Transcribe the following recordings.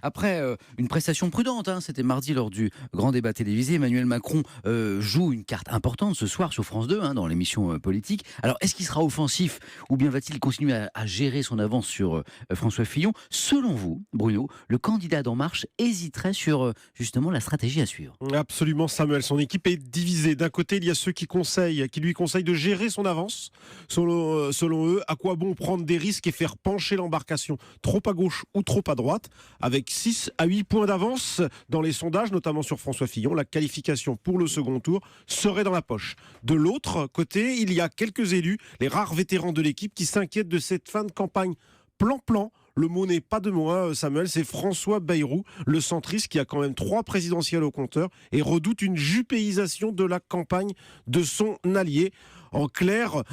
Après une prestation prudente, hein, c'était mardi lors du grand débat télévisé, Emmanuel Macron joue une carte importante ce soir sur France 2, hein, dans l'émission politique. Alors, est-ce qu'il sera offensif ou bien va-t-il continuer à gérer son avance sur François Fillon? Selon vous, Bruno, le candidat d'En Marche hésiterait sur justement la stratégie à suivre. Absolument, Samuel. Son équipe est divisée. D'un côté, il y a ceux qui lui conseillent de gérer son avance. Selon eux, à quoi bon prendre des risques et faire pencher l'embarcation trop à gauche ou trop à droite? Avec 6 à 8 points d'avance dans les sondages, notamment sur François Fillon, la qualification pour le second tour serait dans la poche. De l'autre côté, il y a quelques élus, les rares vétérans de l'équipe, qui s'inquiètent de cette fin de campagne plan-plan. Le mot n'est pas de moi, Samuel, c'est François Bayrou, le centriste qui a quand même 3 présidentielles au compteur et redoute une jupéisation de la campagne de son allié. En clair,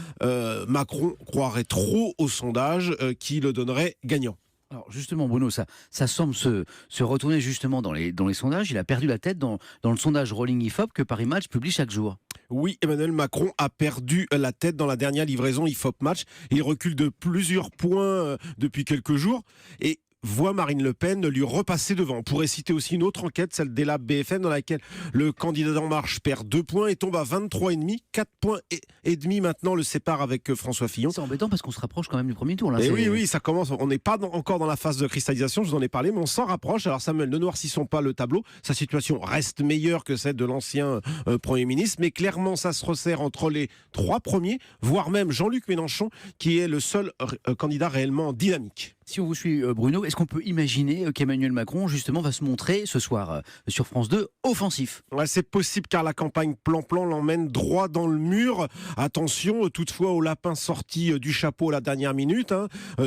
Macron croirait trop au sondage qui le donnerait gagnant. Alors justement, Bruno, ça semble se retourner justement dans les sondages. Il a perdu la tête dans le sondage Rolling IFOP que Paris Match publie chaque jour. Oui, Emmanuel Macron a perdu la tête dans la dernière livraison IFOP Match. Il recule de plusieurs points depuis quelques jours et voit Marine Le Pen lui repasser devant. On pourrait citer aussi une autre enquête, celle d'Elab BFM, dans laquelle le candidat d'En Marche perd 2 points et tombe à 23,5. 4 points et demi maintenant le sépare avec François Fillon. C'est embêtant parce qu'on se rapproche quand même du premier tour. Là, et oui, ça commence. On n'est pas encore dans la phase de cristallisation, je vous en ai parlé, mais on s'en rapproche. Alors Samuel, ne noircissons pas le tableau. Sa situation reste meilleure que celle de l'ancien Premier ministre, mais clairement ça se resserre entre les 3 premiers, voire même Jean-Luc Mélenchon, qui est le seul candidat réellement dynamique. Si on vous suit, Bruno, est-ce qu'on peut imaginer qu'Emmanuel Macron, justement, va se montrer ce soir sur France 2 offensif? Ouais, c'est possible car la campagne plan-plan l'emmène droit dans le mur. Attention toutefois au lapin sorti du chapeau à la dernière minute.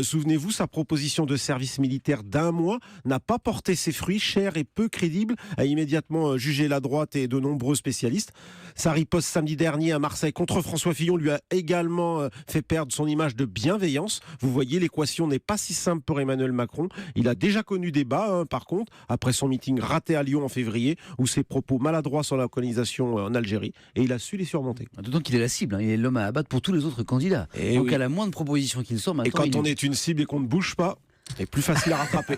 Souvenez-vous, sa proposition de service militaire d'1 mois n'a pas porté ses fruits, cher et peu crédible, a immédiatement jugé la droite et de nombreux spécialistes. Sa riposte samedi dernier à Marseille contre François Fillon lui a également fait perdre son image de bienveillance. Vous voyez, l'équation n'est pas si simple pour Emmanuel Macron. Il a déjà connu des bas, par contre, après son meeting raté à Lyon en février, ou ses propos maladroits sur la colonisation en Algérie, et il a su les surmonter. D'autant qu'il est la cible, hein, il est l'homme à abattre pour tous les autres candidats. Et donc oui. à la moindre proposition qu'il sort, maintenant, et quand on est une cible et qu'on ne bouge pas, c'est plus facile à rattraper.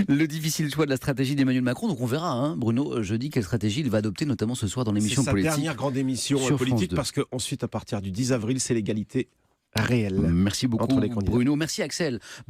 Le difficile choix de la stratégie d'Emmanuel Macron. Donc on verra, hein, Bruno, jeudi, quelle stratégie il va adopter, notamment ce soir dans l'émission politique. C'est sa dernière grande émission politique, parce qu'ensuite, à partir du 10 avril, c'est l'égalité réelle. Merci beaucoup, entre les candidats. Bruno. Merci, Axel.